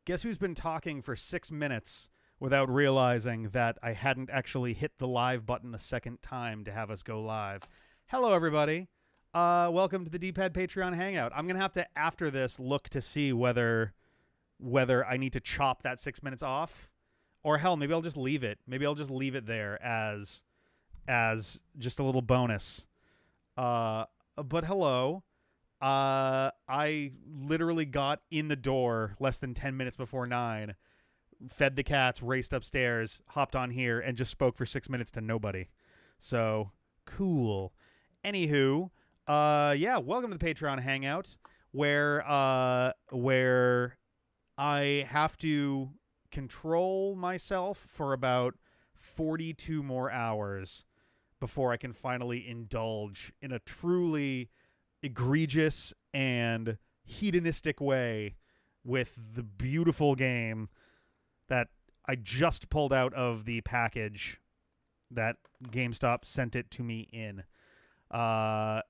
Guess who's been talking for 6 minutes without realizing that I hadn't actually hit the live button a second time to have us go live? Hello, everybody. Welcome to the D-Pad Patreon Hangout. I'm going to have to, after this, look to see whether I need to chop that 6 minutes off. Or hell, maybe I'll just leave it. Maybe I'll just leave it there as just a little bonus. But hello. I literally got in the door less than 10 minutes before 9, fed the cats, raced upstairs, hopped on here, and just spoke for 6 minutes to nobody. So, cool. Anywho, welcome to the Patreon Hangout, where I have to control myself for about 42 more hours before I can finally indulge in a truly egregious and hedonistic way with the beautiful game that I just pulled out of the package that GameStop sent it to me in. The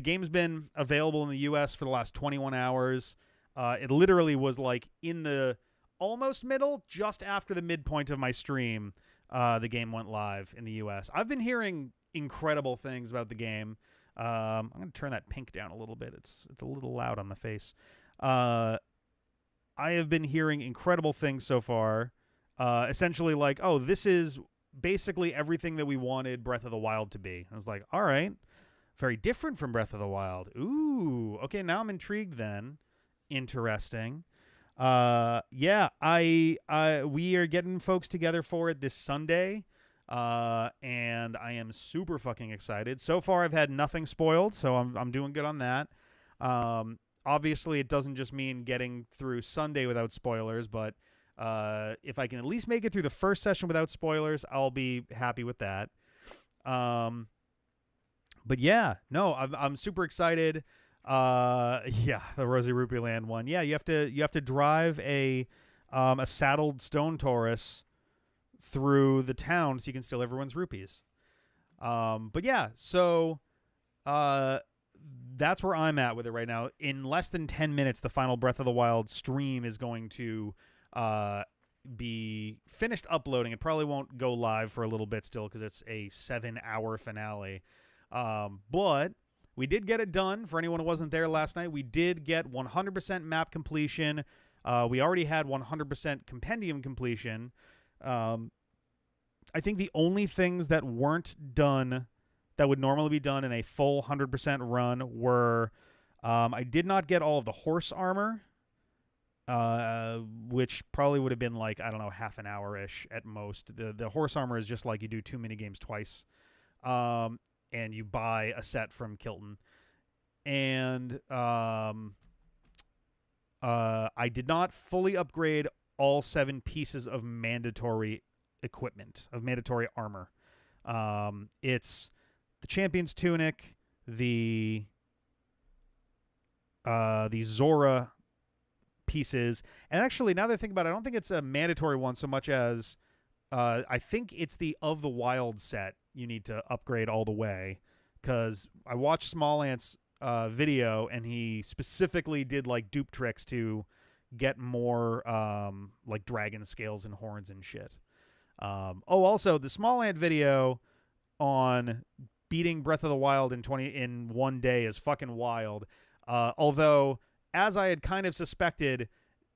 game's been available in the US for the last 21 hours. It literally was like in the almost middle, just after the midpoint of my stream, the game went live in the US. I've been hearing incredible things about the game. I'm going to turn that pink down a little bit. It's a little loud on my face. I have been hearing incredible things so far. Essentially like, oh, this is basically everything that we wanted Breath of the Wild to be. I was like, all right, very different from Breath of the Wild. Ooh, okay, now I'm intrigued then. Interesting. We are getting folks together for it this Sunday. And I am super fucking excited. So far, I've had nothing spoiled, so I'm doing good on that. Obviously, it doesn't just mean getting through Sunday without spoilers, but if I can at least make it through the first session without spoilers, I'll be happy with that. I'm super excited. The Rosie Rupee Land one. Yeah, you have to drive a saddled stone Taurus through the town so you can steal everyone's rupees. So that's where I'm at with it right now. In less than 10 minutes, the final Breath of the Wild stream is going to be finished uploading. It probably won't go live for a little bit still because it's a 7-hour finale. But we did get it done. For anyone who wasn't there last night, we did get 100% map completion. We already had 100% compendium completion. I think the only things that weren't done that would normally be done in a full 100% run were I did not get all of the horse armor, which probably would have been like, I don't know, half an hour-ish at most. The horse armor is just like you do 2 minigames twice, and you buy a set from Kilton. And I did not fully upgrade all 7 pieces of mandatory equipment, of mandatory armor. It's the Champion's Tunic, the Zora pieces, and actually, now that I think about it, I don't think it's a mandatory one so much as I think it's the Of the Wild set you need to upgrade all the way, because I watched Small Ant's video, and he specifically did like dupe tricks to get more like dragon scales and horns and shit. Also the Small Ant video on beating Breath of the Wild in 1 day is fucking wild. Although, as I had kind of suspected,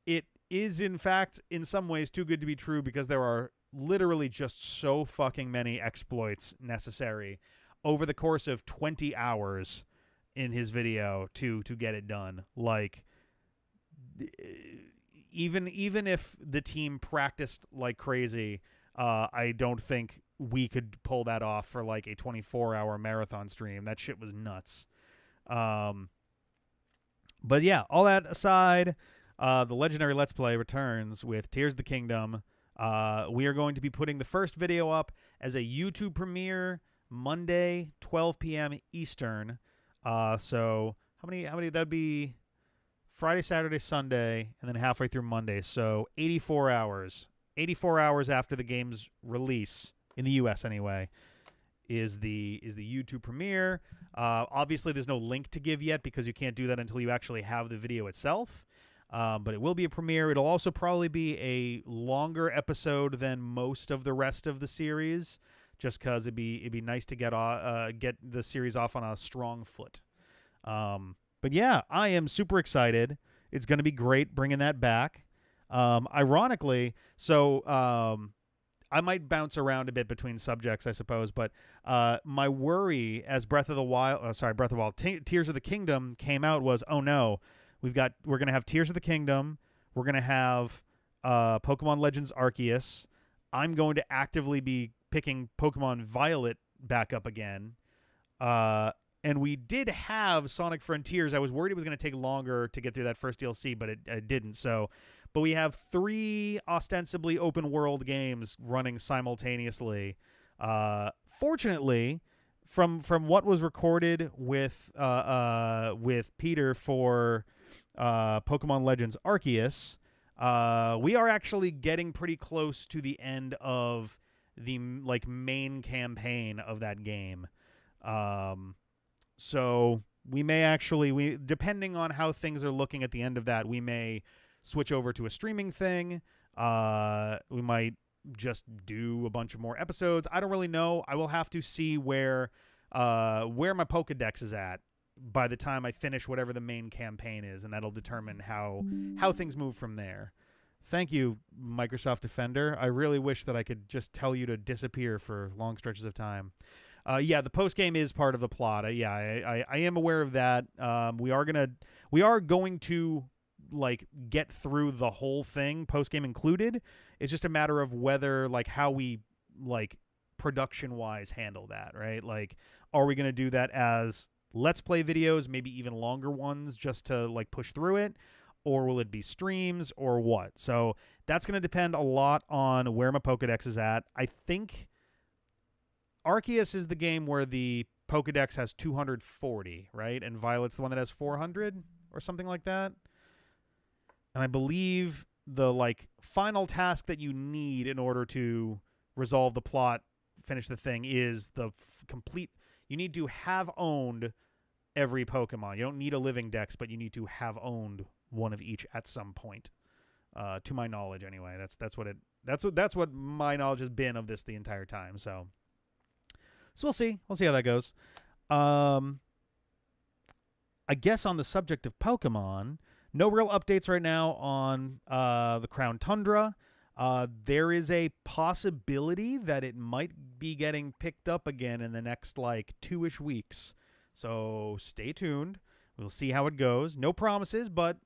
it is in fact in some ways too good to be true, because there are literally just so fucking many exploits necessary over the course of 20 hours in his video to get it done. Like, even if the team practiced like crazy, I don't think we could pull that off for like a 24-hour marathon stream. That shit was nuts. But yeah, all that aside, the Legendary Let's Play returns with Tears of the Kingdom. We are going to be putting the first video up as a YouTube premiere Monday, 12 p.m. Eastern. So how many that'd be Friday, Saturday, Sunday, and then halfway through Monday. So 84 hours. 84 hours after the game's release, in the US anyway, is the YouTube premiere. Obviously, there's no link to give yet because you can't do that until you actually have the video itself. But it will be a premiere. It'll also probably be a longer episode than most of the rest of the series, just because it'd be nice to get the series off on a strong foot. But yeah, I am super excited. It's going to be great bringing that back. Ironically, so I might bounce around a bit between subjects, I suppose, but my worry as Tears of the Kingdom came out was, oh no, we're going to have Tears of the Kingdom, we're going to have Pokemon Legends Arceus. I'm going to actively be picking Pokemon Violet back up again. And we did have Sonic Frontiers. I was worried it was going to take longer to get through that first DLC, but it didn't. But we have 3 ostensibly open world games running simultaneously. Fortunately, from what was recorded with Peter for Pokemon Legends Arceus, we are actually getting pretty close to the end of the main campaign of that game. So we may actually, depending on how things are looking at the end of that, we may switch over to a streaming thing. We might just do a bunch of more episodes. I don't really know. I will have to see where my Pokedex is at by the time I finish whatever the main campaign is, and that'll determine how things move from there. Thank you, Microsoft Defender. I really wish that I could just tell you to disappear for long stretches of time. Yeah, the post game is part of the plot. I am aware of that. We are going to get through the whole thing, post game included. It's just a matter of whether how we production wise handle that, right? Are we going to do that as let's play videos, maybe even longer ones, just to push through it, or will it be streams or what? So that's going to depend a lot on where my Pokedex is at. I think Arceus is the game where the Pokedex has 240, right? And Violet's the one that has 400 or something like that. And I believe the final task that you need in order to resolve the plot, finish the thing, is the complete. You need to have owned every Pokemon. You don't need a living dex, but you need to have owned one of each at some point. To my knowledge, anyway. That's what my knowledge has been of this the entire time. So we'll see. We'll see how that goes. I guess on the subject of Pokemon, no real updates right now on the Crown Tundra. There is a possibility that it might be getting picked up again in the next 2-ish weeks. So stay tuned. We'll see how it goes. No promises, but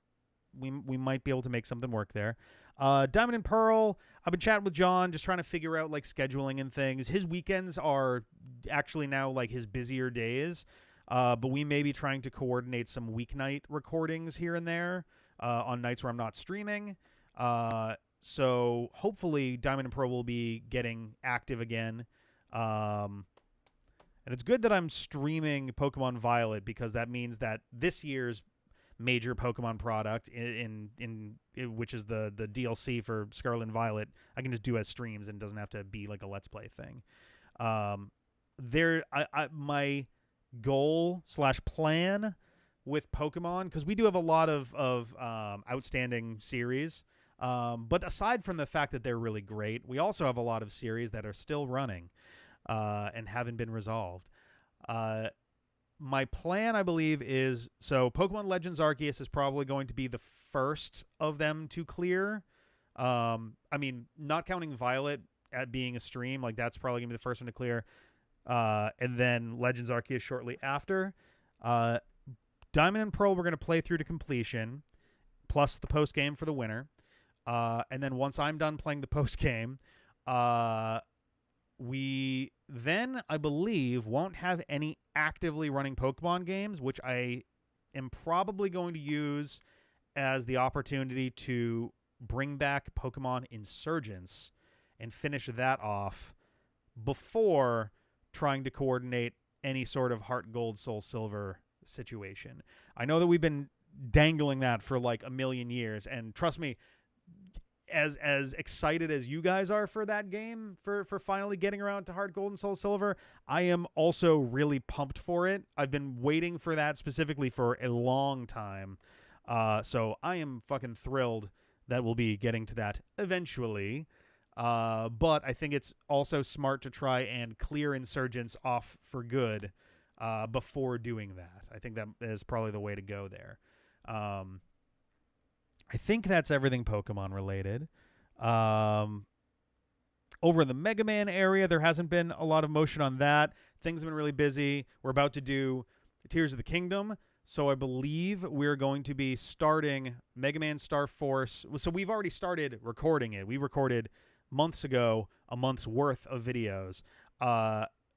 we might be able to make something work there. Diamond and Pearl, I've been chatting with John, just trying to figure out scheduling and things. His weekends are actually now his busier days, but we may be trying to coordinate some weeknight recordings here and there on nights where I'm not streaming. So hopefully Diamond and Pearl will be getting active again. And it's good that I'm streaming Pokemon Violet, because that means that this year's major Pokemon product in which is the DLC for Scarlet and Violet, I can just do as streams and it doesn't have to be a Let's Play thing. My goal / plan with Pokemon, because we do have a lot of outstanding series, but aside from the fact that they're really great, we also have a lot of series that are still running and haven't been resolved. My plan, I believe, is Pokemon Legends Arceus is probably going to be the first of them to clear. I mean, not counting Violet at being a stream, that's probably going to be the first one to clear. And then Legends Arceus shortly after. Diamond and Pearl we're going to play through to completion, plus the post game for the winner. And then once I'm done playing the post game, we then, I believe, won't have any actively running Pokemon games, which I am probably going to use as the opportunity to bring back Pokemon Insurgence and finish that off before trying to coordinate any sort of Heart Gold, Soul Silver situation. I know that we've been dangling that for a million years, and trust me, as excited as you guys are for that game, for finally getting around to Heart Gold and Soul Silver, I am also really pumped for it. I've been waiting for that specifically for a long time. So I am fucking thrilled that we'll be getting to that eventually. But I think it's also smart to try and clear Insurgents off for good before doing that. I think that is probably the way to go there. I think that's everything Pokemon related. Over in the Mega Man area, there hasn't been a lot of motion on that. Things have been really busy. We're about to do Tears of the Kingdom. So I believe we're going to be starting Mega Man Star Force. So we've already started recording it. We recorded months ago a month's worth of videos.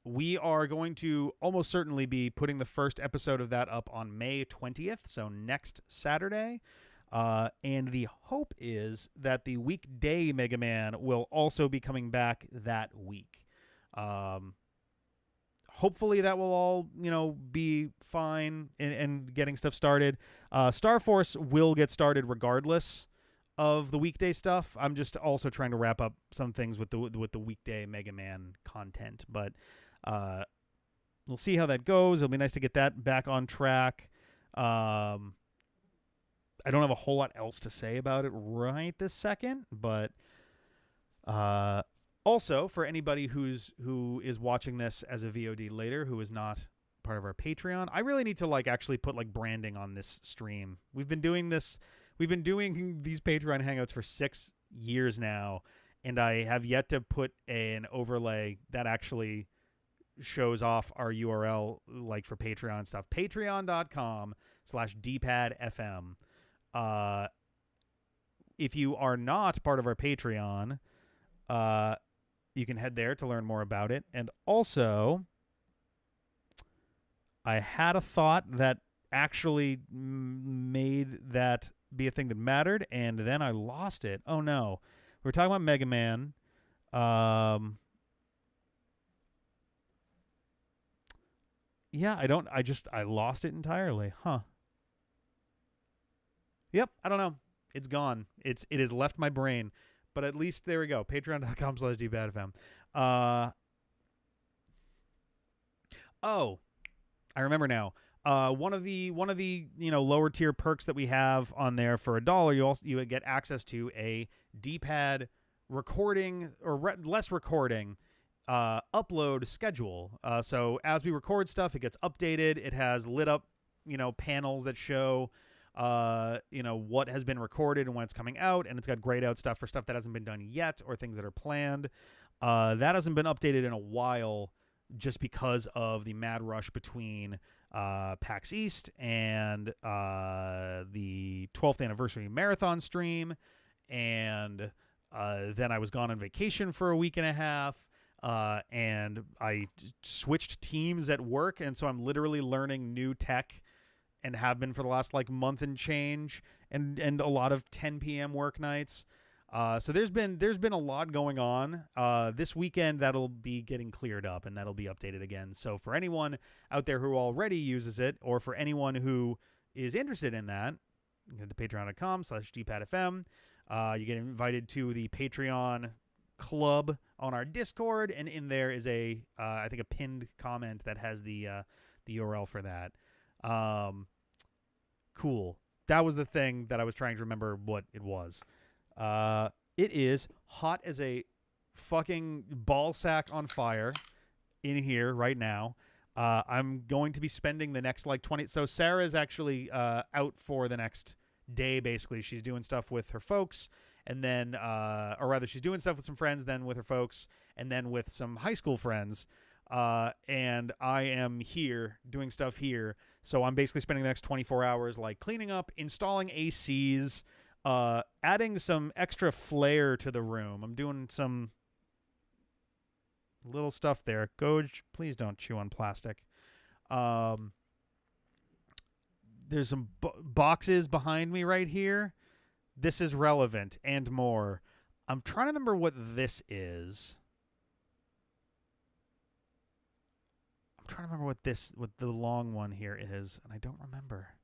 We are going to almost certainly be putting the first episode of that up on May 20th, so next Saturday. And the hope is that the weekday Mega Man will also be coming back that week. Hopefully that will all, be fine and getting stuff started. Star Force will get started regardless of the weekday stuff. I'm just also trying to wrap up some things with the weekday Mega Man content, but we'll see how that goes. It'll be nice to get that back on track. I don't have a whole lot else to say about it right this second, but also for anybody who is watching this as a VOD later, who is not part of our Patreon, I really need to actually put branding on this stream. We've been doing these Patreon hangouts for 6 years now, and I have yet to put an overlay that actually shows off our URL for Patreon and stuff. Patreon.com/dpadfm. If you are not part of our Patreon, you can head there to learn more about it. And also, I had a thought that actually made that be a thing that mattered, and then I lost it. Oh no. We were talking about Mega Man. Yeah, I lost it entirely. Huh. Yep, I don't know. It's gone. It has left my brain. But at least there we go. Patreon.com/dpadfm. Oh, I remember now. One of the lower tier perks that we have on there for $1, you would get access to a D-pad recording or less recording upload schedule. So as we record stuff, it gets updated. It has lit up panels that show what has been recorded and when it's coming out, and it's got grayed out stuff for stuff that hasn't been done yet or things that are planned. That hasn't been updated in a while just because of the mad rush between PAX East and the 12th anniversary marathon stream, and then I was gone on vacation for a week and a half, and I switched teams at work, and so I'm literally learning new tech and have been for the last month and change, and a lot of 10 p.m. work nights. So there's been a lot going on. This weekend that'll be getting cleared up and that'll be updated again. So for anyone out there who already uses it, or for anyone who is interested in that, go to patreon.com/dpadfm. You get invited to the Patreon club on our Discord, and in there is I think a pinned comment that has the URL for that. Cool. That was the thing that I was trying to remember what it was. It is hot as a fucking ball sack on fire in here right now. I'm going to be spending the next 20. So Sarah is actually out for the next day. Basically, she's doing stuff with her folks, and then, or rather, she's doing stuff with some friends, then with her folks, and then with some high school friends. And I am here doing stuff here. So I'm basically spending the next 24 hours cleaning up, installing ACs, adding some extra flair to the room. I'm doing some little stuff there. Goj, please don't chew on plastic. There's some boxes behind me right here. This is relevant and more. I'm trying to remember what this is. I'm trying to remember what the long one here is, and I don't remember.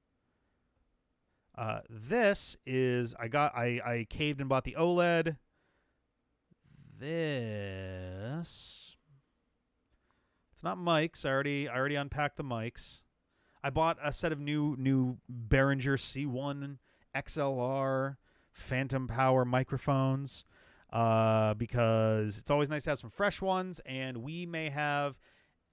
This is I caved and bought the OLED. This, it's not mics. I already unpacked the mics. I bought a set of new Behringer C1 XLR Phantom Power microphones because it's always nice to have some fresh ones, and we may have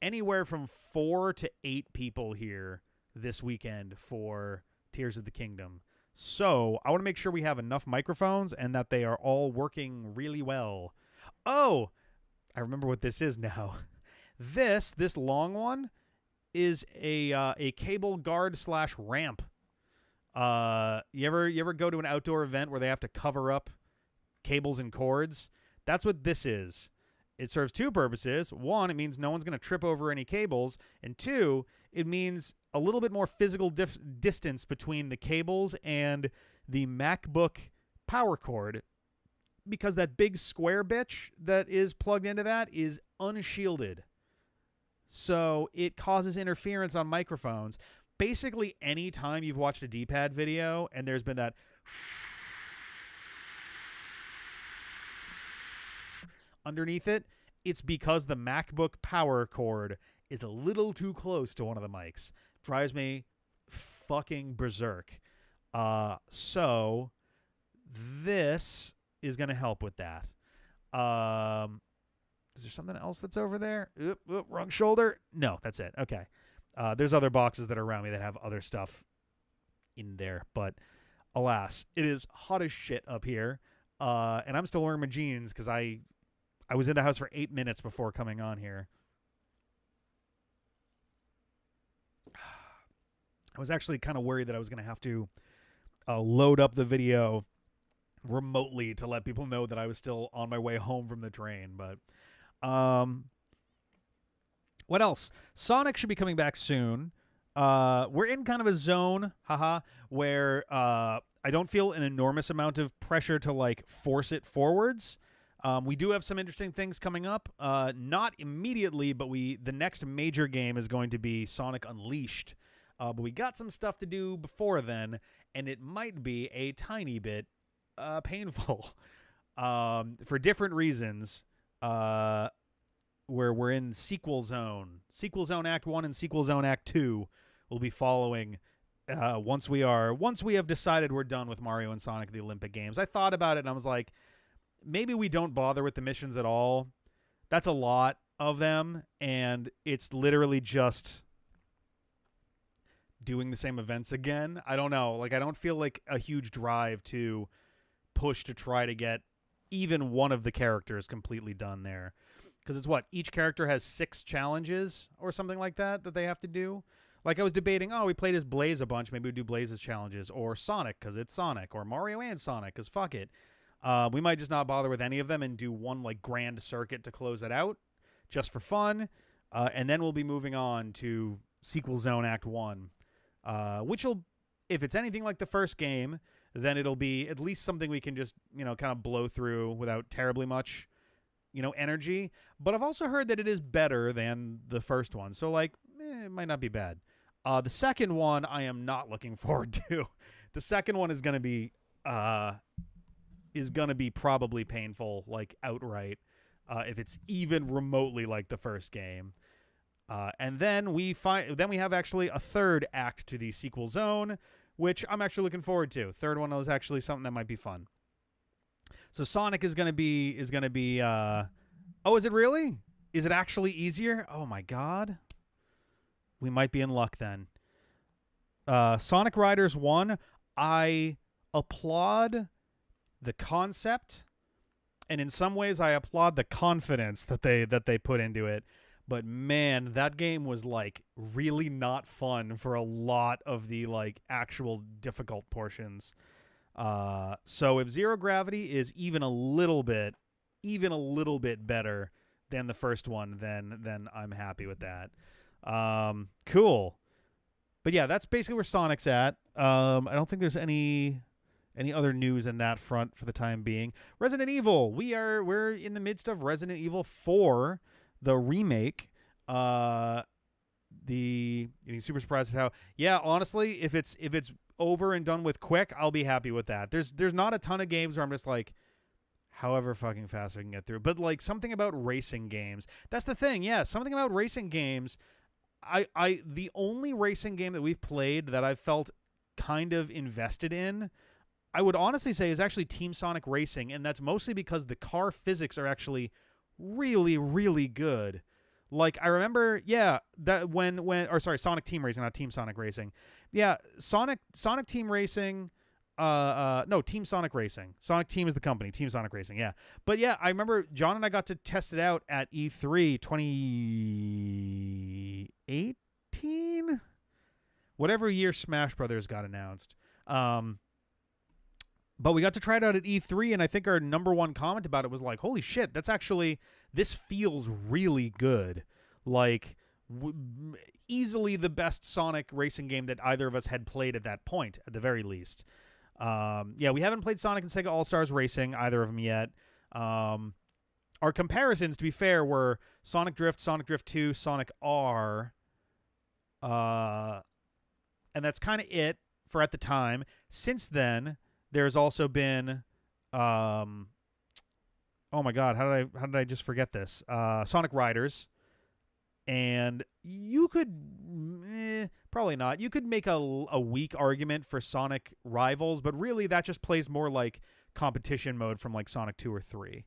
anywhere from 4 to 8 people here this weekend for Tears of the Kingdom. So I want to make sure we have enough microphones and that they are all working really well. Oh, I remember what this is now. This long one is a cable guard / ramp. You ever go to an outdoor event where they have to cover up cables and cords? That's what this is. It serves 2 purposes. 1, it means no one's going to trip over any cables. And 2, it means a little bit more physical distance between the cables and the MacBook power cord, because that big square bitch that is plugged into that is unshielded. So it causes interference on microphones. Basically, any time you've watched a D-pad video and there's been that underneath it, it's because the MacBook power cord is a little too close to one of the mics. Drives me fucking berserk. So this is going to help with that. Is there something else that's over there? Oop, wrong shoulder. No, that's it. Okay. There's other boxes that are around me that have other stuff in there, but alas, it is hot as shit up here. And I'm still wearing my jeans because I was in the house for 8 minutes before coming on here. I was actually kind of worried that I was going to have to load up the video remotely to let people know that I was still on my way home from the train. But what else? Sonic should be coming back soon. We're in kind of a zone, where I don't feel an enormous amount of pressure to like force it forwards. We do have some interesting things coming up. Not immediately, but the next major game is going to be Sonic Unleashed. But we got some stuff to do before then, and it might be a tiny bit painful for different reasons. Where we're in Sequel Zone. Sequel Zone Act 1 and Sequel Zone Act 2 will be following once we have decided we're done with Mario and Sonic the Olympic Games. I thought about it and I was like, maybe we don't bother with the missions at all. That's a lot of them, and it's literally just doing the same events again. I don't know. Like, I don't feel like a huge drive to push to try to get even one of the characters completely done there. Because it's each character has 6 challenges or something like that they have to do. Like, I was debating, we played as Blaze a bunch. Maybe we do Blaze's challenges. Or Sonic, because it's Sonic. Or Mario and Sonic, because fuck it. We might just not bother with any of them and do one, like, grand circuit to close it out. Just for fun. And then we'll be moving on to Sequel Zone Act 1. Which will, if it's anything like the first game, then it'll be at least something we can just, kind of blow through without terribly much, energy. But I've also heard that it is better than the first one. So, like, it might not be bad. The second one, I am not looking forward to. The second one is going to be probably painful, like, outright, if it's even remotely like the first game. And then we have actually a third act to the Sequel Zone, which I'm actually looking forward to. Third one is actually something that might be fun. So Sonic is going to be is it really? Is it actually easier? Oh my God. We might be in luck then. Sonic Riders 1, I applaud the concept, and in some ways I applaud the confidence that they put into it. But man, that game was like really not fun for a lot of the like actual difficult portions. So if Zero Gravity is even a little bit better than the first one, then I'm happy with that. Cool. But yeah, that's basically where Sonic's at. I don't think there's any other news in that front for the time being. Resident Evil. We're in the midst of Resident Evil 4. The remake, super surprised at how. Yeah, honestly, if it's over and done with quick, I'll be happy with that. There's not a ton of games where I'm just like, however fucking fast we can get through. But like something about racing games. That's the thing. Yeah, something about racing games. the only racing game that we've played that I've felt kind of invested in, I would honestly say, is actually Team Sonic Racing, and that's mostly because the car physics are actually really, really good. Like, I remember, that Sonic Team Racing, not Team Sonic Racing. Yeah, Sonic Team Racing, no, Team Sonic Racing. Sonic Team is the company, Team Sonic Racing, yeah. But yeah, I remember John and I got to test it out at E3 2018? Whatever year Smash Brothers got announced. But we got to try it out at E3, and I think our number one comment about it was like, holy shit, this feels really good. Like, easily the best Sonic racing game that either of us had played at that point, at the very least. We haven't played Sonic and Sega All-Stars Racing, either of them yet. Our comparisons, to be fair, were Sonic Drift 2, Sonic R, and that's kind of it for at the time. Since then, there's also been, oh my god, how did I just forget this? Sonic Riders, and you could probably not. You could make a weak argument for Sonic Rivals, but really that just plays more like competition mode from like Sonic 2 or 3.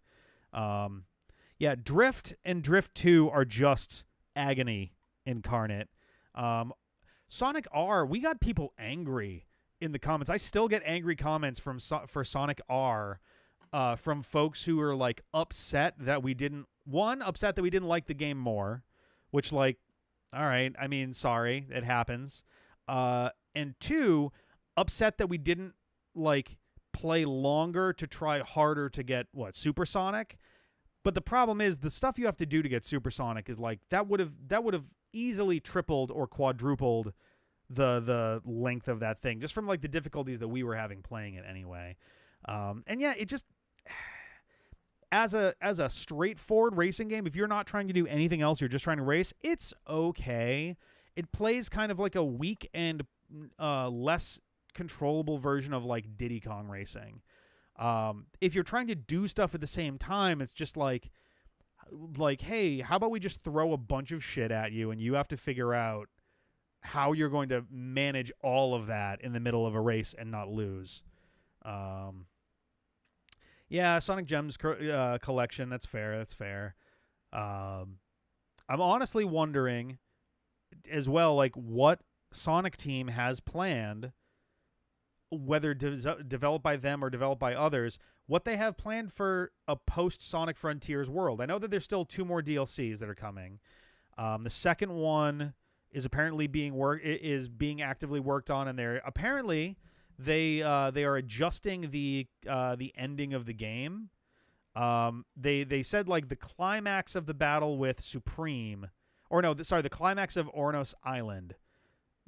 Drift and Drift 2 are just agony incarnate. Sonic R, we got people angry in the comments. I still get angry comments for Sonic R from folks who are like upset that we didn't like the game more, which, like, all right, I mean, sorry, it happens. And two, upset that we didn't like play longer to try harder to get Supersonic. But the problem is the stuff you have to do to get Supersonic is like that would have easily tripled or quadrupled the length of that thing, just from like the difficulties that we were having playing it anyway. It just, as a straightforward racing game, if you're not trying to do anything else, you're just trying to race, it's okay. It plays kind of like a weak and less controllable version of like Diddy Kong Racing. If you're trying to do stuff at the same time, it's just like, hey, how about we just throw a bunch of shit at you and you have to figure out how you're going to manage all of that in the middle of a race and not lose. Sonic Gems collection, that's fair. I'm honestly wondering as well, like, what Sonic Team has planned, whether developed by them or developed by others, what they have planned for a post-Sonic Frontiers world. I know that there's still 2 more DLCs that are coming. The second one is apparently being actively worked on, and they are adjusting the ending of the game. They said like the climax of the battle with Supreme, the climax of Ornos Island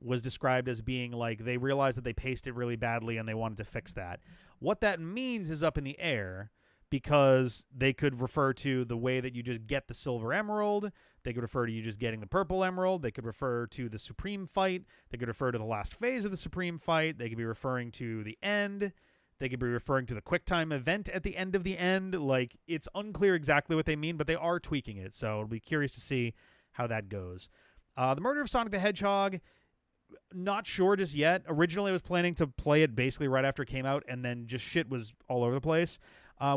was described as being like they realized that they paced it really badly and they wanted to fix that. What that means is up in the air, because they could refer to the way that you just get the Silver Emerald. They could refer to you just getting the Purple Emerald. They could refer to the Supreme fight. They could refer to the last phase of the Supreme fight. They could be referring to the end. They could be referring to the QuickTime event at the end of the end. Like, it's unclear exactly what they mean, but they are tweaking it, so I'll be curious to see how that goes. The Murder of Sonic the Hedgehog, not sure just yet. Originally, I was planning to play it basically right after it came out, and then just shit was all over the place.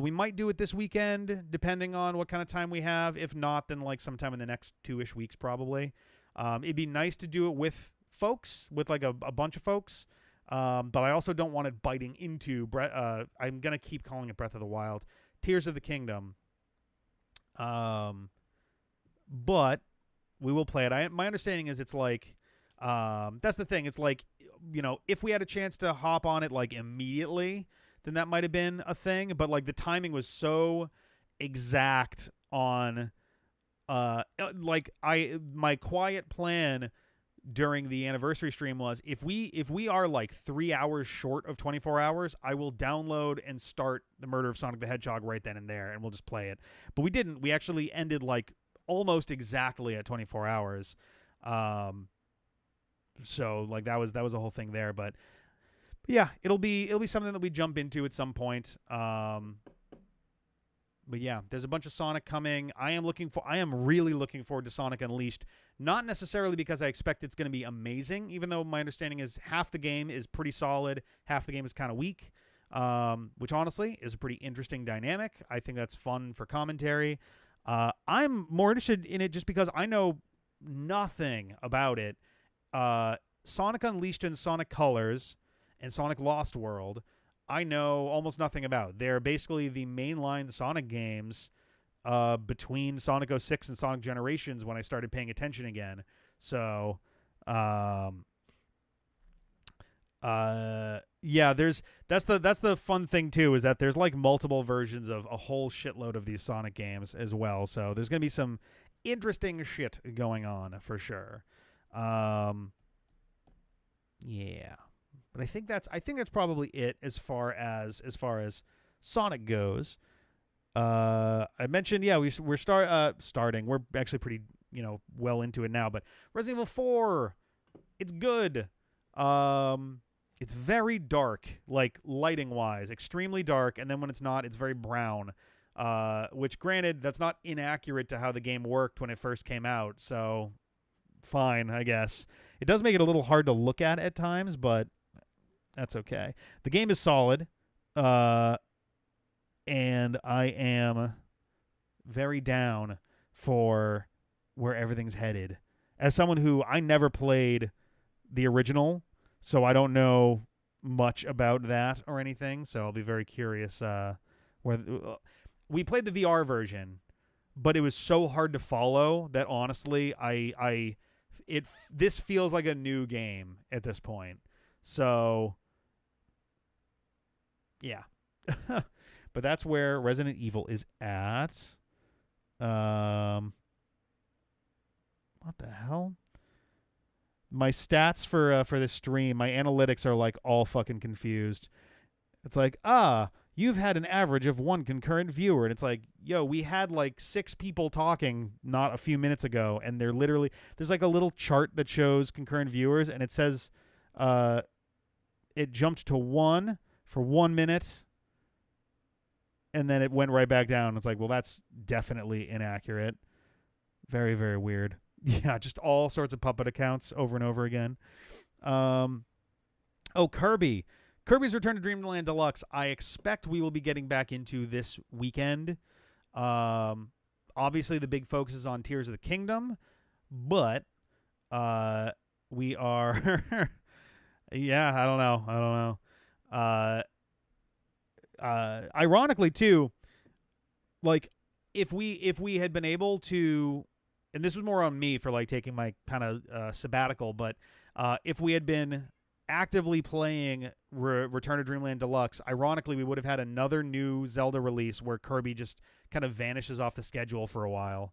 We might do it this weekend, depending on what kind of time we have. If not, then like sometime in the next 2-ish weeks, probably. It'd be nice to do it with folks, with like a bunch of folks. But I also don't want it biting into I'm going to keep calling it Breath of the Wild, Tears of the Kingdom. But we will play it. My understanding is it's like, that's the thing. It's like, if we had a chance to hop on it like immediately, then that might have been a thing. But like the timing was so exact on, my quiet plan during the anniversary stream was, if we are like 3 hours short of 24 hours, I will download and start the Murder of Sonic the Hedgehog right then and there, and we'll just play it. But we didn't. We actually ended like almost exactly at 24 hours. So like that was a whole thing there. But yeah, it'll be something that we jump into at some point. But yeah, there's a bunch of Sonic coming. I am really looking forward to Sonic Unleashed. Not necessarily because I expect it's going to be amazing, even though my understanding is half the game is pretty solid, half the game is kind of weak, which honestly is a pretty interesting dynamic. I think that's fun for commentary. I'm more interested in it just because I know nothing about it. Sonic Unleashed and Sonic Colors and Sonic Lost World, I know almost nothing about. They're basically the mainline Sonic games between Sonic 06 and Sonic Generations when I started paying attention again. So, yeah, that's the fun thing too, is that there's like multiple versions of a whole shitload of these Sonic games as well. So there's gonna be some interesting shit going on for sure. Yeah. But I think that's probably it as far as Sonic goes. I mentioned, yeah, we're starting. We're actually pretty, well into it now, but Resident Evil 4, it's good. It's very dark, like lighting wise, extremely dark, and then when it's not, it's very brown. Which granted, that's not inaccurate to how the game worked when it first came out, so fine, I guess. It does make it a little hard to look at times, but that's okay. The game is solid, and I am very down for where everything's headed. As someone who I never played the original, so I don't know much about that or anything, so I'll be very curious. We played the VR version, but it was so hard to follow that honestly, this feels like a new game at this point. So yeah. But that's where Resident Evil is at. What the hell? My stats for this stream, my analytics are like all fucking confused. It's like, you've had an average of 1 concurrent viewer. And it's like, yo, we had like 6 people talking not a few minutes ago. And they're literally, there's like a little chart that shows concurrent viewers. And it says it jumped to 1 for 1 minute. And then it went right back down. It's like, well, that's definitely inaccurate. Very, very weird. Yeah, just all sorts of puppet accounts over and over again. Kirby. Kirby's Return to Dreamland Deluxe, I expect we will be getting back into this weekend. Obviously, the big focus is on Tears of the Kingdom, but we are... yeah, I don't know. Ironically, too, like, if we had been able to... And this was more on me for like taking my kind of sabbatical, but if we had been actively playing Return to Dreamland Deluxe, ironically, we would have had another new Zelda release where Kirby just kind of vanishes off the schedule for a while.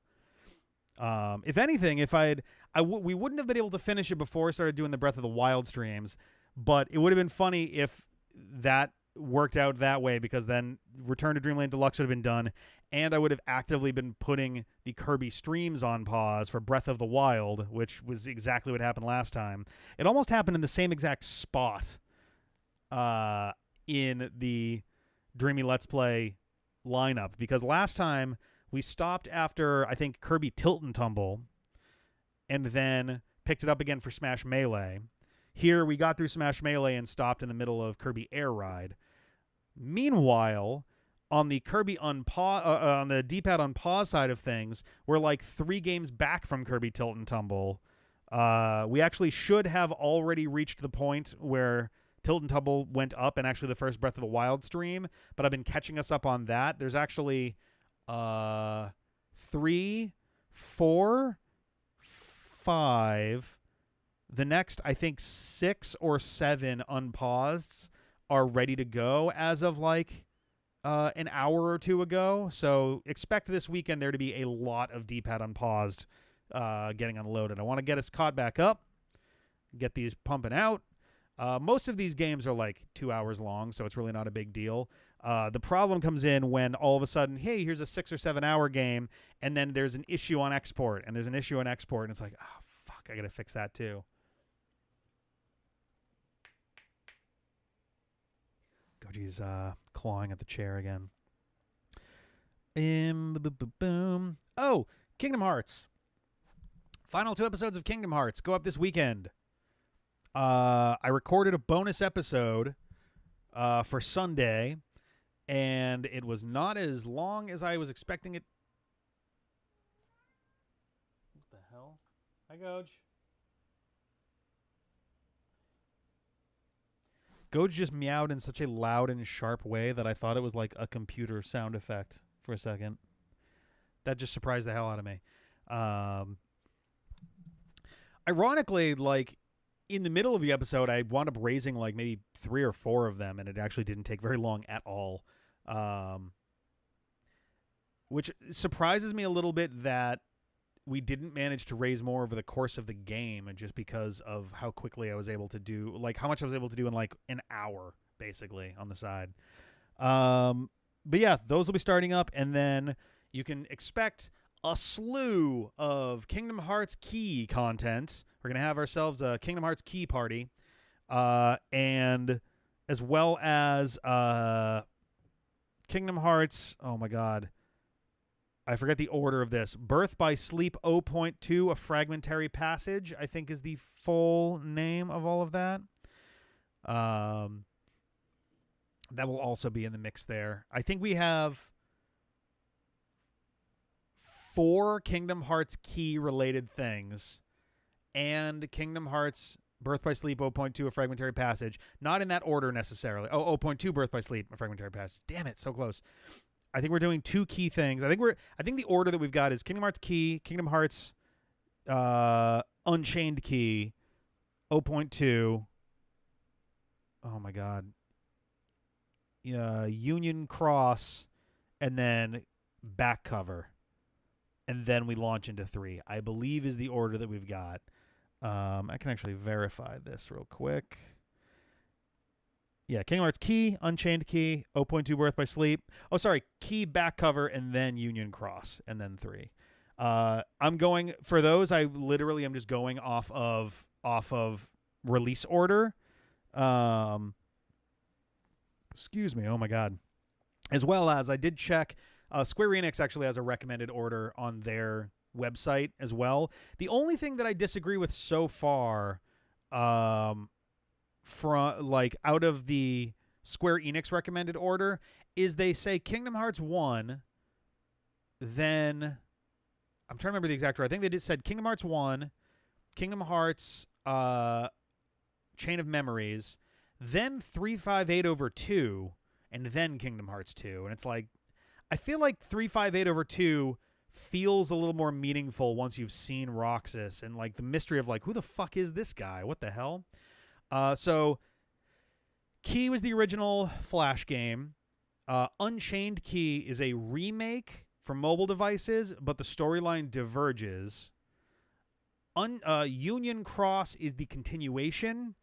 If anything, we wouldn't have been able to finish it before I started doing the Breath of the Wild streams, but it would have been funny if that worked out that way, because then Return to Dreamland Deluxe would have been done, and I would have actively been putting the Kirby streams on pause for Breath of the Wild, which was exactly what happened last time. It almost happened in the same exact spot in the Dreamy Let's Play lineup, because last time we stopped after, I think, Kirby Tilt and Tumble, and then picked it up again for Smash Melee. Here, we got through Smash Melee and stopped in the middle of Kirby Air Ride. Meanwhile, on the Kirby on the D-pad on pause side of things, we're like 3 games back from Kirby Tilt and Tumble. We actually should have already reached the point where Tilt and Tumble went up and actually the first Breath of the Wild stream, but I've been catching us up on that. There's actually 3, 4, 5... The next, I think, 6 or 7 unpaused are ready to go as of like an hour or 2 ago. So expect this weekend there to be a lot of D-pad unpaused getting unloaded. I want to get us caught back up, get these pumping out. Most of these games are like 2 hours long, so it's really not a big deal. The problem comes in when all of a sudden, hey, here's a 6 or 7 hour game, and then there's an issue on export, and and it's like, oh, fuck, I got to fix that too. Goji's clawing at the chair again. Boom. Oh, Kingdom Hearts. Final 2 episodes of Kingdom Hearts go up this weekend. I recorded a bonus episode for Sunday, and it was not as long as I was expecting it. What the hell? Hi, Goj. Goj just meowed in such a loud and sharp way that I thought it was like a computer sound effect for a second. That just surprised the hell out of me. Ironically, like, in the middle of the episode, I wound up raising like maybe 3 or 4 of them, and it actually didn't take very long at all. Which surprises me a little bit that we didn't manage to raise more over the course of the game, and just because of how quickly I was able to do, like how much I was able to do in like an hour, basically, on the side. But yeah, those will be starting up, and then you can expect a slew of Kingdom Hearts Key content. We're going to have ourselves a Kingdom Hearts Key party, and as well as Kingdom Hearts, oh my god, I forget the order of this. Birth by Sleep 0.2, A Fragmentary Passage, I think is the full name of all of that. That will also be in the mix there. I think we have 4 Kingdom Hearts Key related things and Kingdom Hearts Birth by Sleep 0.2, A Fragmentary Passage. Not in that order necessarily. 0.2 Birth by Sleep, A Fragmentary Passage. Damn it, so close. I think we're doing 2 key things. I think the order that we've got is Kingdom Hearts Key, Kingdom Hearts Unchained Key, 0.2. Oh my god. Union Cross, and then back cover. And then we launch into 3, I believe, is the order that we've got. I can actually verify this real quick. Yeah, Kingdom Hearts Key, Unchained Key, 0.2 Birth by Sleep. Oh, sorry, Key, back cover, and then Union Cross, and then 3. I'm going for those. I literally am just going off of release order. Excuse me. Oh my god. As well as I did check. Square Enix actually has a recommended order on their website as well. The only thing that I disagree with so far, from like out of the Square Enix recommended order, is they say Kingdom Hearts 1, then I'm trying to remember the exact order. I think they just said Kingdom Hearts 1, Kingdom Hearts Chain of Memories, then 358/2, and then Kingdom Hearts 2. And it's like, I feel like 358/2 feels a little more meaningful once you've seen Roxas and like the mystery of like, who the fuck is this guy? What the hell? So Key was the original Flash game. Unchained Key is a remake for mobile devices, but the storyline diverges. Union Cross is the continuation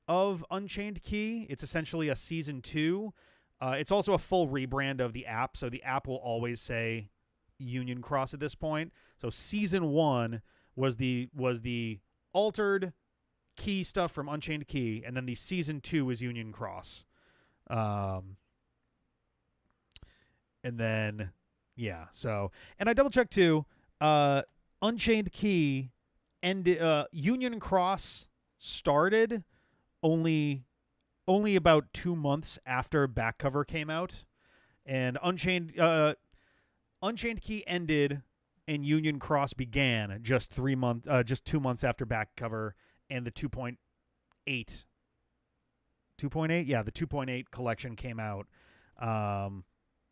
of Unchained Key. It's essentially a season 2. It's also a full rebrand of the app, so the app will always say Union Cross at this point. So season 1 was the altered Key stuff from Unchained Key, and then the season 2 is Union Cross. And then yeah, so, and I double checked too. Unchained Key and Union Cross started only about 2 months after back cover came out, and Unchained Key ended and Union Cross began just 2 months after back cover and the 2.8, yeah, the 2.8 collection came out.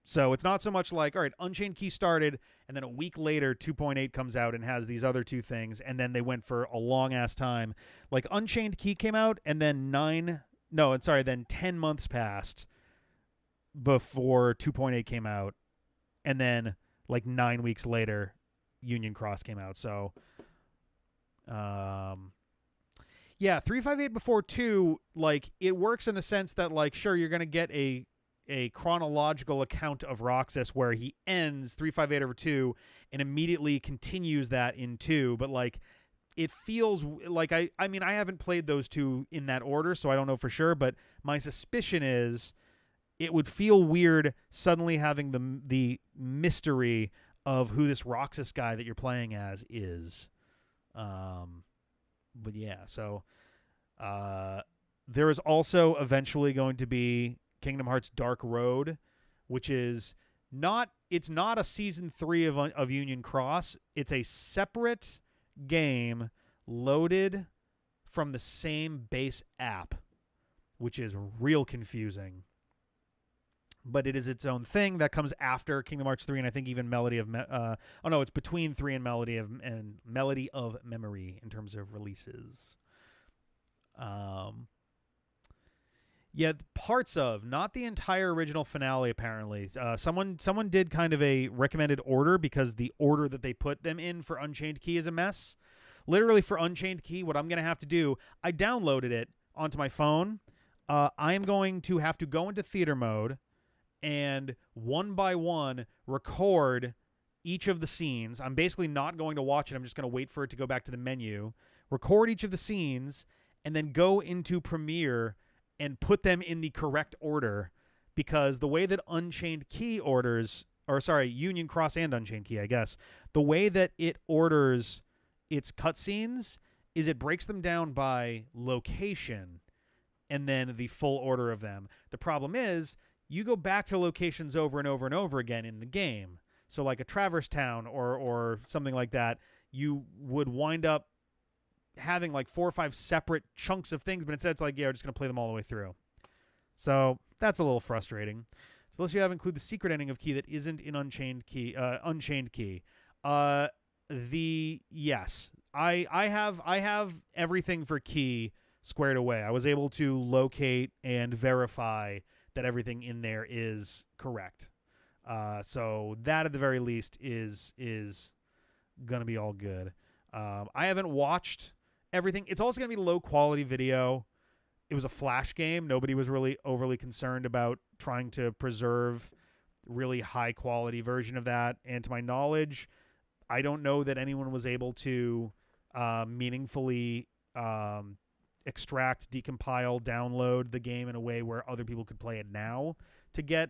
So it's not so much like, all right, Unchained Key started, and then a week later 2.8 comes out and has these other 2 things, and then they went for a long ass time. Like Unchained Key came out, and then 10 months passed before 2.8 came out, and then like 9 weeks later Union Cross came out. So yeah, 358 before 2, like, it works in the sense that, like, sure, you're going to get a chronological account of Roxas where he ends 358/2 and immediately continues that in 2, but like it feels like I mean I haven't played those 2 in that order, so I don't know for sure, but my suspicion is it would feel weird suddenly having the mystery of who this Roxas guy that you're playing as is. But yeah, so there is also eventually going to be Kingdom Hearts Dark Road, which is it's not a season 3 of Union Cross. It's a separate game loaded from the same base app, which is real confusing. But it is its own thing that comes after Kingdom Hearts 3, and I think even Melody of it's between 3 and Melody of Memory in terms of releases. Yeah, parts of, not the entire original finale, apparently. Someone did kind of a recommended order because the order that they put them in for Unchained Key is a mess. Literally, for Unchained Key, what I'm going to have to do, I downloaded it onto my phone. I am going to have to go into theater mode and one by one record each of the scenes. I'm basically not going to watch it. I'm just going to wait for it to go back to the menu, record each of the scenes, and then go into Premiere and put them in the correct order, because the way that Unchained Key Union Cross and Unchained Key, I guess, the way that it orders its cutscenes is it breaks them down by location and then the full order of them. The problem is you go back to locations over and over and over again in the game. So like a Traverse Town or something like that, you would wind up having like 4 or 5 separate chunks of things, but instead it's like, yeah, we're just going to play them all the way through. So that's a little frustrating. So unless you have include the secret ending of Key that isn't in Unchained Key. Yes, I have everything for Key squared away. I was able to locate and verify that everything in there is correct. So that at the very least is gonna be all good. I haven't watched everything. It's also gonna be low quality video. It was a Flash game. Nobody was really overly concerned about trying to preserve really high quality version of that. And to my knowledge, I don't know that anyone was able to meaningfully extract, decompile, download the game in a way where other people could play it now to get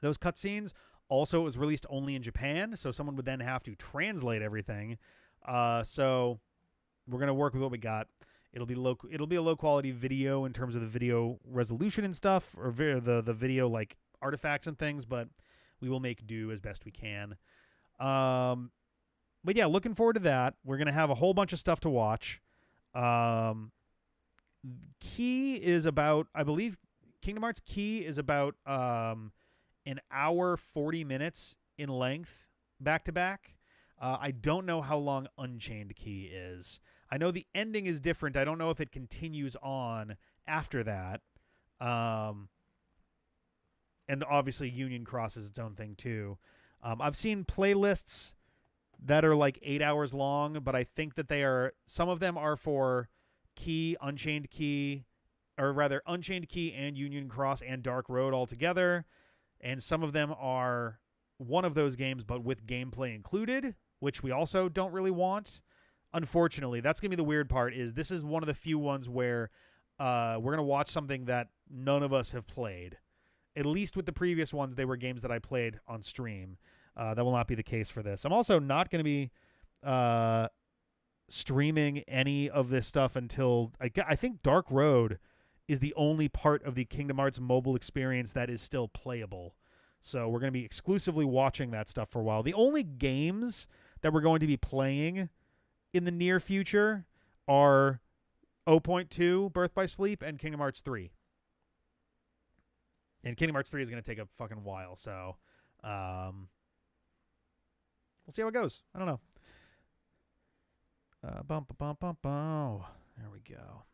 those cutscenes. Also, it was released only in Japan, so someone would then have to translate everything. So we're gonna work with what we got. It'll be a low quality video in terms of the video resolution and stuff, or the video like artifacts and things, but we will make do as best we can. But yeah, looking forward to that. We're gonna have a whole bunch of stuff to watch. Key is about, I believe, Kingdom Hearts Key is about an hour 40 minutes in length back to back. I don't know how long Unchained Key is. I know the ending is different. I don't know if it continues on after that. And obviously Union Cross is its own thing too. I've seen playlists that are like 8 hours long, but I think that some of them are for Key, Unchained Key, or rather Unchained Key and Union Cross and Dark Road all together. And some of them are one of those games, but with gameplay included, which we also don't really want. Unfortunately, that's going to be the weird part, is this is one of the few ones where we're going to watch something that none of us have played. At least with the previous ones, they were games that I played on stream. That will not be the case for this. I'm also not going to be streaming any of this stuff until I think Dark Road is the only part of the Kingdom Hearts mobile experience that is still playable. So we're going to be exclusively watching that stuff for a while. The only games that we're going to be playing in the near future are 0.2, Birth by Sleep, and Kingdom Hearts 3. And Kingdom Hearts 3 is going to take a fucking while, so we'll see how it goes. I don't know. There we go.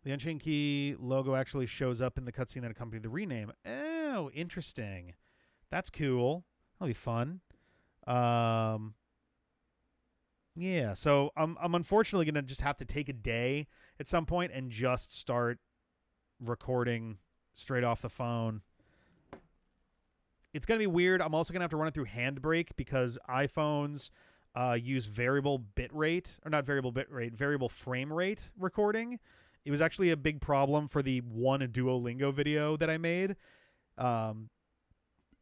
The Unchained Key logo actually shows up in the cutscene that accompanied the rename. Oh, interesting. That's cool. That'll be fun. Yeah, so I'm unfortunately going to just have to take a day at some point and just start recording straight off the phone. It's going to be weird. I'm also going to have to run it through Handbrake because iPhones use variable frame rate recording, It was actually a big problem for the one Duolingo video that I made.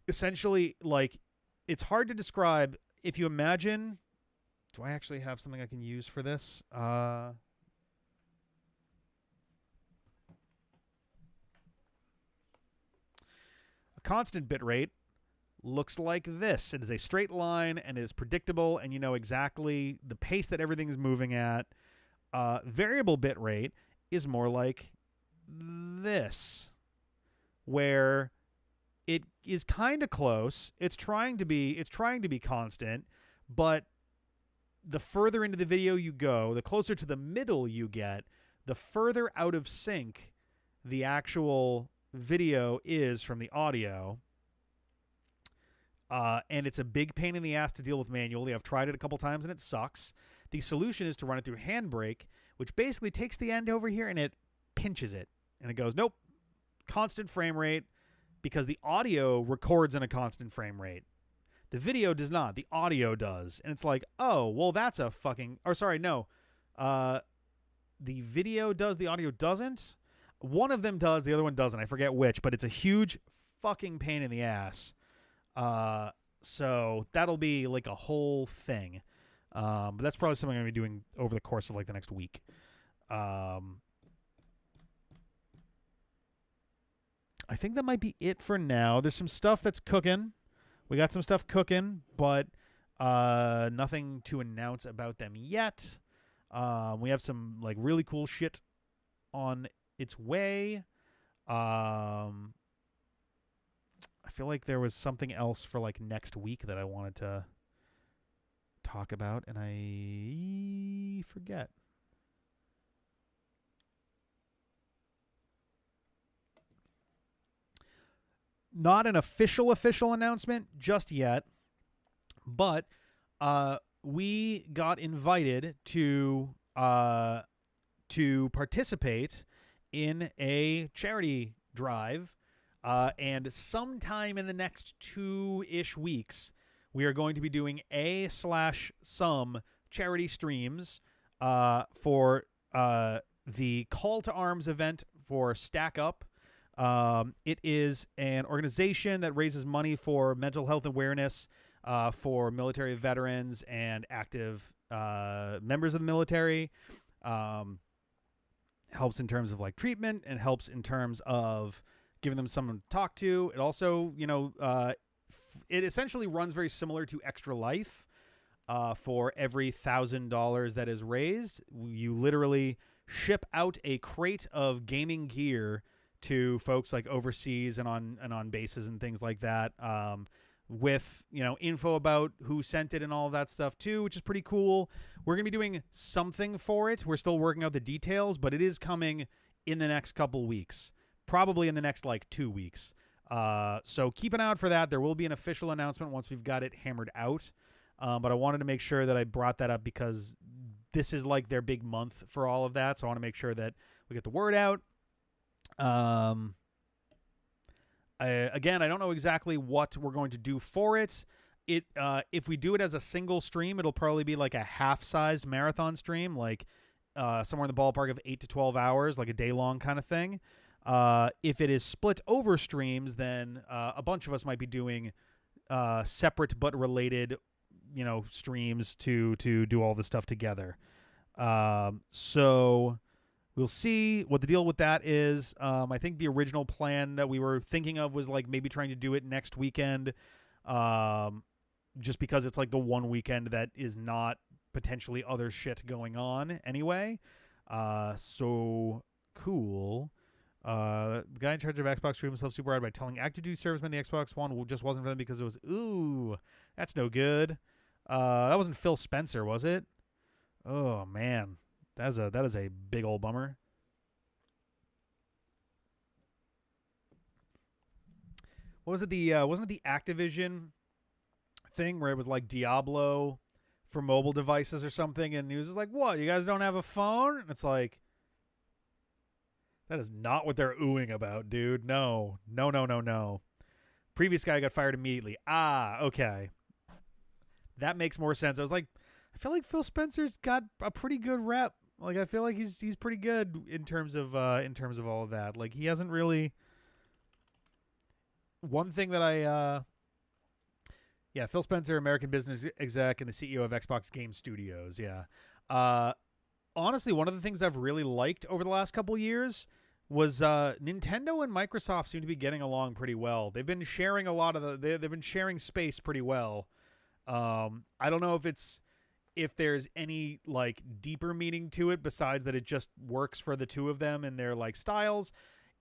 Essentially, like, it's hard to describe. If you imagine, do I actually have something I can use for this? A constant bit rate looks like this. It is a straight line and is predictable, and you know exactly the pace that everything is moving at. Variable bit rate is more like this, where it is kind of close. It's trying to be constant, but the further into the video you go, the closer to the middle you get, the further out of sync the actual video is from the audio. And it's a big pain in the ass to deal with manually. I've tried it a couple times and it sucks. The solution is to run it through Handbrake, which basically takes the end over here and it pinches it. And it goes, nope, constant frame rate, because the audio records in a constant frame rate. The video does not. The audio does. And it's like, oh, well, that's a fucking... Or sorry, no. The video does, the audio doesn't. One of them does, the other one doesn't. I forget which, but it's a huge fucking pain in the ass. So that'll be like a whole thing. But that's probably something I'm going to be doing over the course of like the next week. I think that might be it for now. There's some stuff that's cooking. We got some stuff cooking, but nothing to announce about them yet. We have some like really cool shit on its way. I feel like there was something else for like next week that I wanted to talk about, and I forget. Not an official announcement just yet, but we got invited to participate in a charity drive, and sometime in the next 2-ish weeks, we are going to be doing some charity streams for the Call to Arms event for Stack Up. It is an organization that raises money for mental health awareness for military veterans and active members of the military. Helps in terms of like treatment, and helps in terms of giving them someone to talk to. It also, it essentially runs very similar to Extra Life. For every $1,000 that is raised, you literally ship out a crate of gaming gear to folks like overseas and on bases and things like that, with info about who sent it and all of that stuff too, which is pretty cool. We're gonna be doing something for it. We're still working out the details, but it is coming in the next couple weeks, probably in the next like 2 weeks. So keep an eye out for that. There will be an official announcement once we've got it hammered out. But I wanted to make sure that I brought that up because this is like their big month for all of that. So I want to make sure that we get the word out. I don't know exactly what we're going to do for it. If we do it as a single stream, it'll probably be like a half-sized marathon stream, like somewhere in the ballpark of 8 to 12 hours, like a day-long kind of thing. If it is split over streams, then a bunch of us might be doing separate but related, streams to do all this stuff together. So we'll see what the deal with that is. I think the original plan that we were thinking of was like maybe trying to do it next weekend, just because it's like the one weekend that is not potentially other shit going on anyway. So cool. The guy in charge of Xbox threw himself super hard by telling active duty servicemen the Xbox One just wasn't for them because it was, ooh, that's no good. That wasn't Phil Spencer, was it? Oh man, that is a big old bummer. What was it? Wasn't it the Activision thing where it was like Diablo for mobile devices or something, and he was just like, "What? You guys don't have a phone?" And it's like, that is not what they're oohing about, dude. No. Previous guy got fired immediately. Ah, okay. That makes more sense. I was like, I feel like Phil Spencer's got a pretty good rep. Like, I feel like he's pretty good in terms of all of that. Like, he hasn't really. One thing that Phil Spencer, American business exec and the CEO of Xbox Game Studios. Yeah. Honestly, one of the things I've really liked over the last couple years was Nintendo and Microsoft seem to be getting along pretty well. They've been sharing a lot of they've been sharing space pretty well. I don't know if there's any like deeper meaning to it besides that it just works for the two of them and their like styles.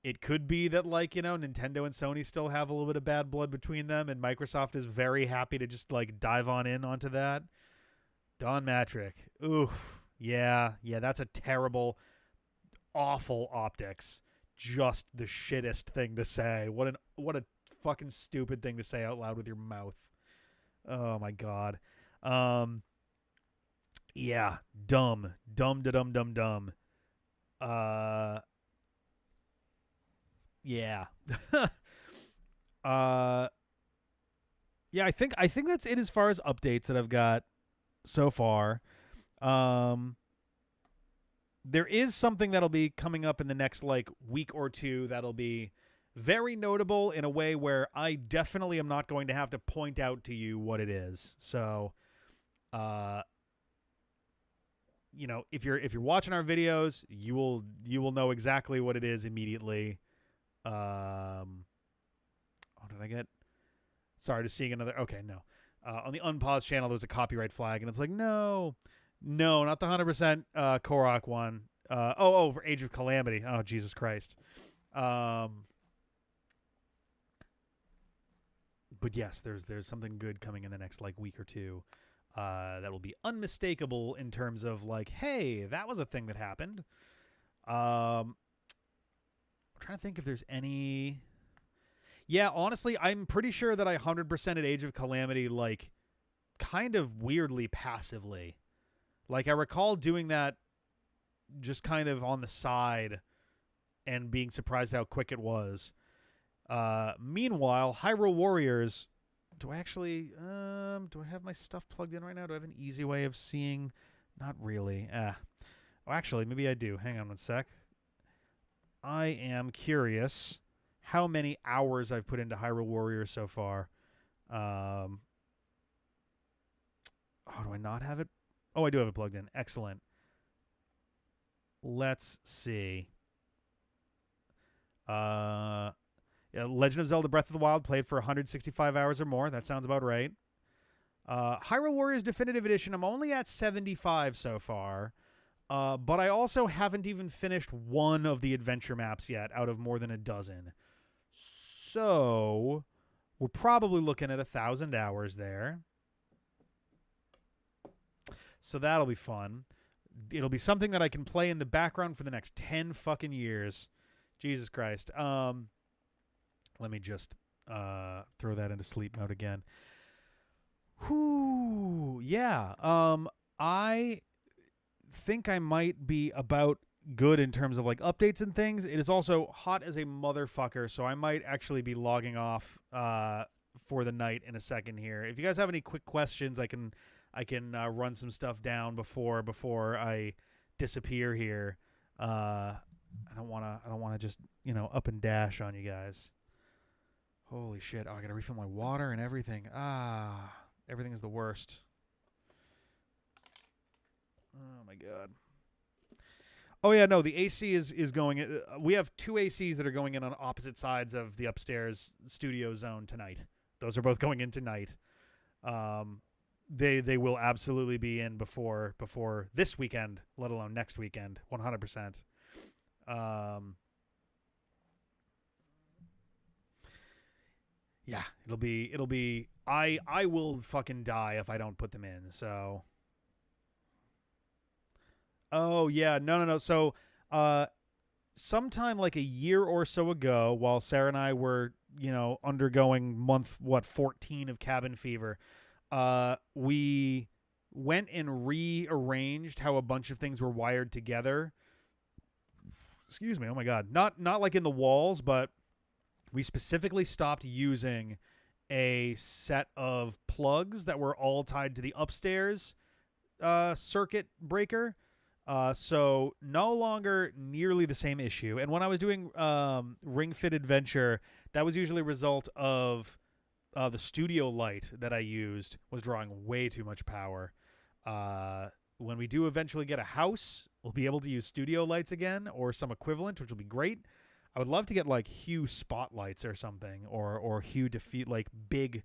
It could be that like, Nintendo and Sony still have a little bit of bad blood between them and Microsoft is very happy to just like dive on in onto that. Don Matrick. Oof. Yeah, that's a terrible, awful optics. Just the shittest thing to say. What a fucking stupid thing to say out loud with your mouth. Oh my god. Yeah, dumb. Yeah. Yeah, I think that's it as far as updates that I've got so far. There is something that'll be coming up in the next like week or two that'll be very notable in a way where I definitely am not going to have to point out to you what it is. So, if you're watching our videos, you will know exactly what it is immediately. Oh, did I get? Sorry, just seeing another. Okay, no. On the Unpaused channel, there was a copyright flag, and it's like, no, not the 100% Korok one. For Age of Calamity. Oh, Jesus Christ. But yes, there's something good coming in the next like week or two. That will be unmistakable in terms of like, hey, that was a thing that happened. I'm trying to think if there's any. Yeah, honestly, I'm pretty sure that I 100%ed Age of Calamity like kind of weirdly passively. Like, I recall doing that just kind of on the side and being surprised how quick it was. Meanwhile, Hyrule Warriors... Do I actually... do I have my stuff plugged in right now? Do I have an easy way of seeing? Not really. Oh, actually, maybe I do. Hang on one sec. I am curious how many hours I've put into Hyrule Warriors so far. Do I not have it? Oh, I do have it plugged in. Excellent. Let's see. Legend of Zelda Breath of the Wild played for 165 hours or more. That sounds about right. Hyrule Warriors Definitive Edition, I'm only at 75 so far. But I also haven't even finished one of the adventure maps yet out of more than a dozen. So, we're probably looking at 1,000 hours there. So that'll be fun. It'll be something that I can play in the background for the next 10 fucking years. Jesus Christ. Let me just throw that into sleep mode again. Whew. Yeah. I think I might be about good in terms of like updates and things. It is also hot as a motherfucker, so I might actually be logging off for the night in a second here. If you guys have any quick questions, I can run some stuff down before I disappear here. I don't wanna just up and dash on you guys. Holy shit! Oh, I gotta refill my water and everything. Everything is the worst. Oh my god. Oh yeah, no, the AC is going. We have two ACs that are going in on opposite sides of the upstairs studio zone tonight. Those are both going in tonight. They will absolutely be in before this weekend, let alone next weekend, 100%. Yeah, it'll be. I will fucking die if I don't put them in. So. Oh yeah, no. So, sometime like a year or so ago, while Sarah and I were undergoing month 14 of cabin fever. We went and rearranged how a bunch of things were wired together. Excuse me. Oh my God. Not like in the walls, but we specifically stopped using a set of plugs that were all tied to the upstairs circuit breaker. So no longer nearly the same issue. And when I was doing Ring Fit Adventure, that was usually a result of the studio light that I used was drawing way too much power. When we do eventually get a house, we'll be able to use studio lights again or some equivalent, which will be great. I would love to get like hue spotlights or something, or hue like big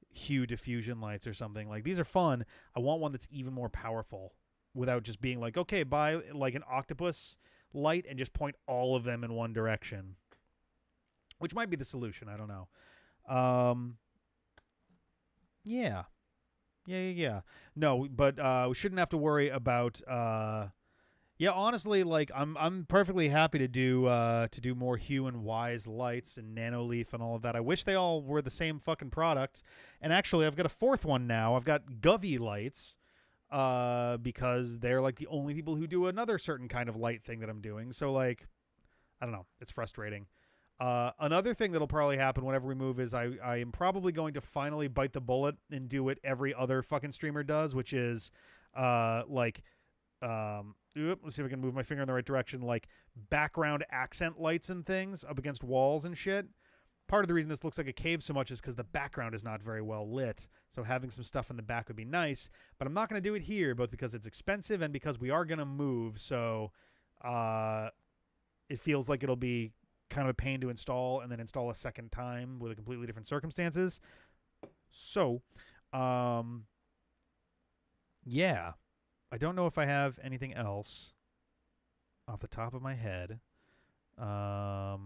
hue diffusion lights or something. Like, these are fun. I want one that's even more powerful without just being like, okay, buy like an octopus light and just point all of them in one direction, which might be the solution. I don't know. Yeah. No, but we shouldn't have to worry about. Yeah, honestly, like I'm perfectly happy to do more Hue and Wise lights and Nanoleaf and all of that. I wish they all were the same fucking product. And actually, I've got a fourth one now. I've got Govy lights, because they're like the only people who do another certain kind of light thing that I'm doing. So like, I don't know. It's frustrating. Another thing that'll probably happen whenever we move is I am probably going to finally bite the bullet and do what every other fucking streamer does, which is let's see if I can move my finger in the right direction, like background accent lights and things up against walls and shit. Part of the reason this looks like a cave so much is because the background is not very well lit, so having some stuff in the back would be nice, but I'm not going to do it here, both because it's expensive and because we are going to move, so it feels like it'll be kind of a pain to install and then install a second time with a completely different circumstances. So, yeah. I don't know if I have anything else off the top of my head. Actually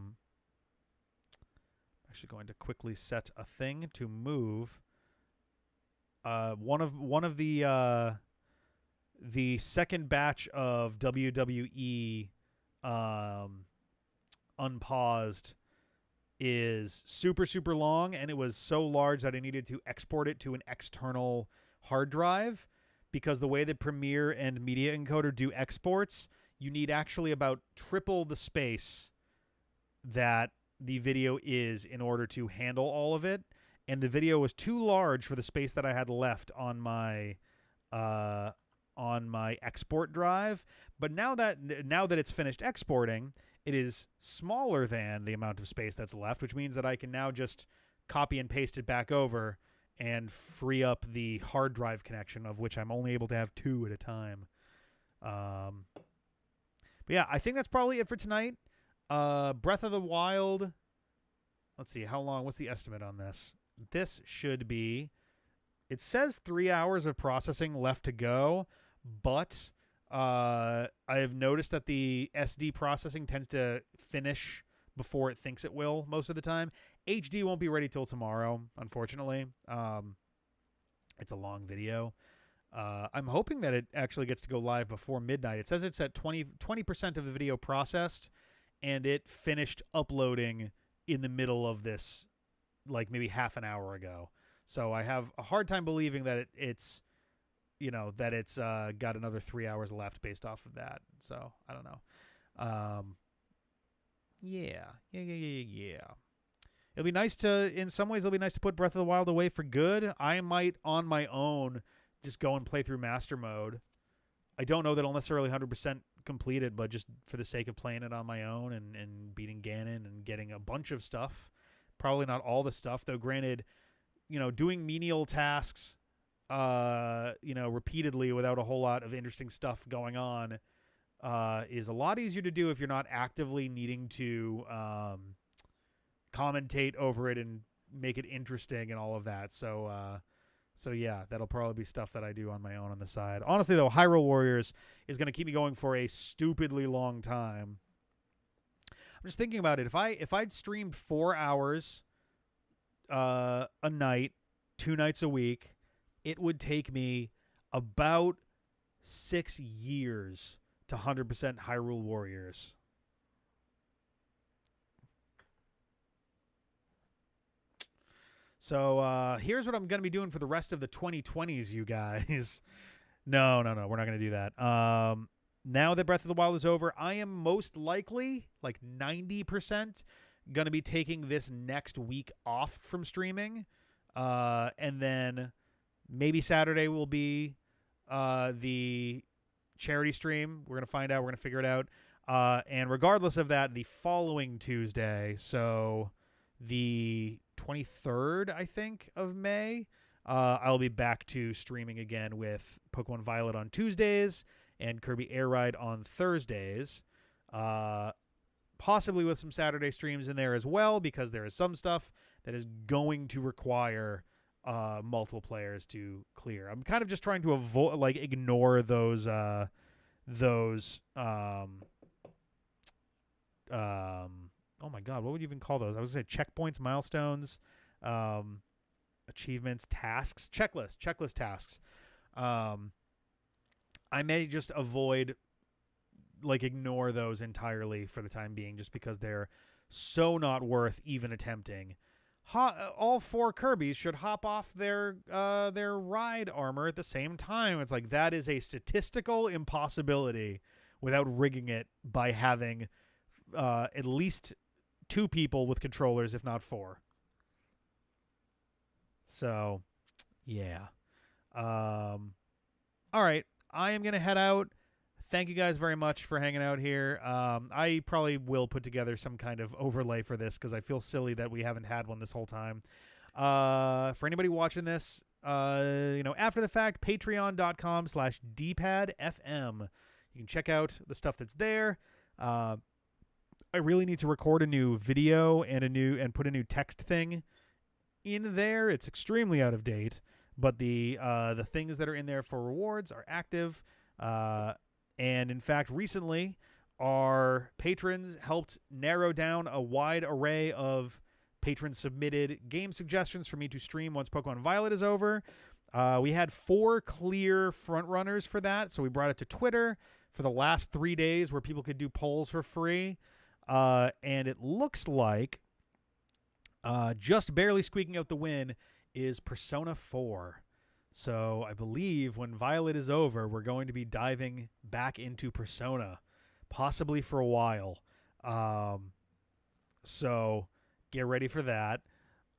going to quickly set a thing to move. One of the second batch of WWE unpaused is super, super long, and it was so large that I needed to export it to an external hard drive, because the way that Premiere and Media Encoder do exports, you need actually about triple the space that the video is in order to handle all of it, and the video was too large for the space that I had left on my export drive. But now that it's finished exporting, it is smaller than the amount of space that's left, which means that I can now just copy and paste it back over and free up the hard drive connection, of which I'm only able to have 2 at a time. But yeah, I think that's probably it for tonight. Breath of the Wild. Let's see, how long? What's the estimate on this? This should be, it says 3 hours of processing left to go, but I have noticed that the SD processing tends to finish before it thinks it will most of the time. HD won't be ready till tomorrow, unfortunately. It's a long video. I'm hoping that it actually gets to go live before midnight. It says it's at 20% of the video processed, and it finished uploading in the middle of this, like maybe half an hour ago. So I have a hard time believing that it's got another 3 hours left based off of that. So I don't know. Yeah. It'll be nice to, in some ways, it'll be nice to put Breath of the Wild away for good. I might, on my own, just go and play through Master Mode. I don't know that I'll necessarily 100% complete it, but just for the sake of playing it on my own and beating Ganon and getting a bunch of stuff. Probably not all the stuff, though. Granted, doing menial tasks, repeatedly without a whole lot of interesting stuff going on is a lot easier to do if you're not actively needing to commentate over it and make it interesting and all of that. So yeah, that'll probably be stuff that I do on my own on the side. Honestly, though, Hyrule Warriors is going to keep me going for a stupidly long time. I'm just thinking about it. If I'd streamed 4 hours a night, 2 nights a week, it would take me about 6 years to 100% Hyrule Warriors. So here's what I'm going to be doing for the rest of the 2020s, you guys. No, we're not going to do that. Now that Breath of the Wild is over, I am most likely, like 90%, going to be taking this next week off from streaming. And then maybe Saturday will be the charity stream. We're going to find out. We're going to figure it out. And regardless of that, the following Tuesday, so the 23rd, I think, of May, I'll be back to streaming again with Pokemon Violet on Tuesdays and Kirby Air Ride on Thursdays. Possibly with some Saturday streams in there as well, because there is some stuff that is going to require multiple players to clear. I'm kind of just trying to ignore those oh my god, what would you even call those? I was going to say checkpoints, milestones, achievements, tasks, checklist tasks. I may just ignore those entirely for the time being, just because they're so not worth even attempting. All 4 Kirbys should hop off their ride armor at the same time. It's like, that is a statistical impossibility without rigging it by having at least 2 people with controllers, if not 4. So, yeah. All right. I am going to head out. Thank you guys very much for hanging out here. I probably will put together some kind of overlay for this, because I feel silly that we haven't had one this whole time. For anybody watching this, after the fact, patreon.com/dpadfm. You can check out the stuff that's there. I really need to record a new video and put a new text thing in there. It's extremely out of date, but the things that are in there for rewards are active. And in fact, recently, our patrons helped narrow down a wide array of patron-submitted game suggestions for me to stream once Pokemon Violet is over. We had 4 clear frontrunners for that, so we brought it to Twitter for the last 3 days, where people could do polls for free. And it looks like just barely squeaking out the win is Persona 4. So I believe when Violet is over, we're going to be diving back into Persona, possibly for a while. So get ready for that.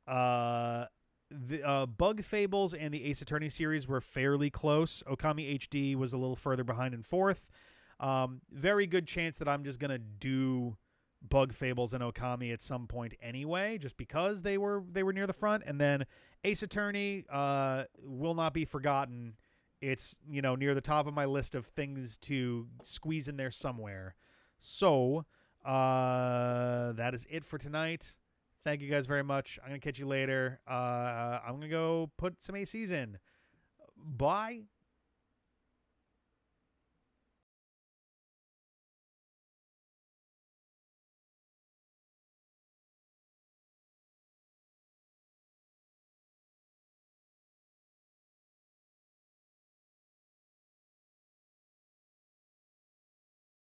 The Bug Fables and the Ace Attorney series were fairly close. Okami HD was a little further behind in 4th. Very good chance that I'm just going to do Bug Fables and Okami at some point anyway, just because they were near the front. And then Ace Attorney will not be forgotten. It's, near the top of my list of things to squeeze in there somewhere. So that is it for tonight. Thank you guys very much. I'm going to catch you later. I'm going to go put some ACs in. Bye.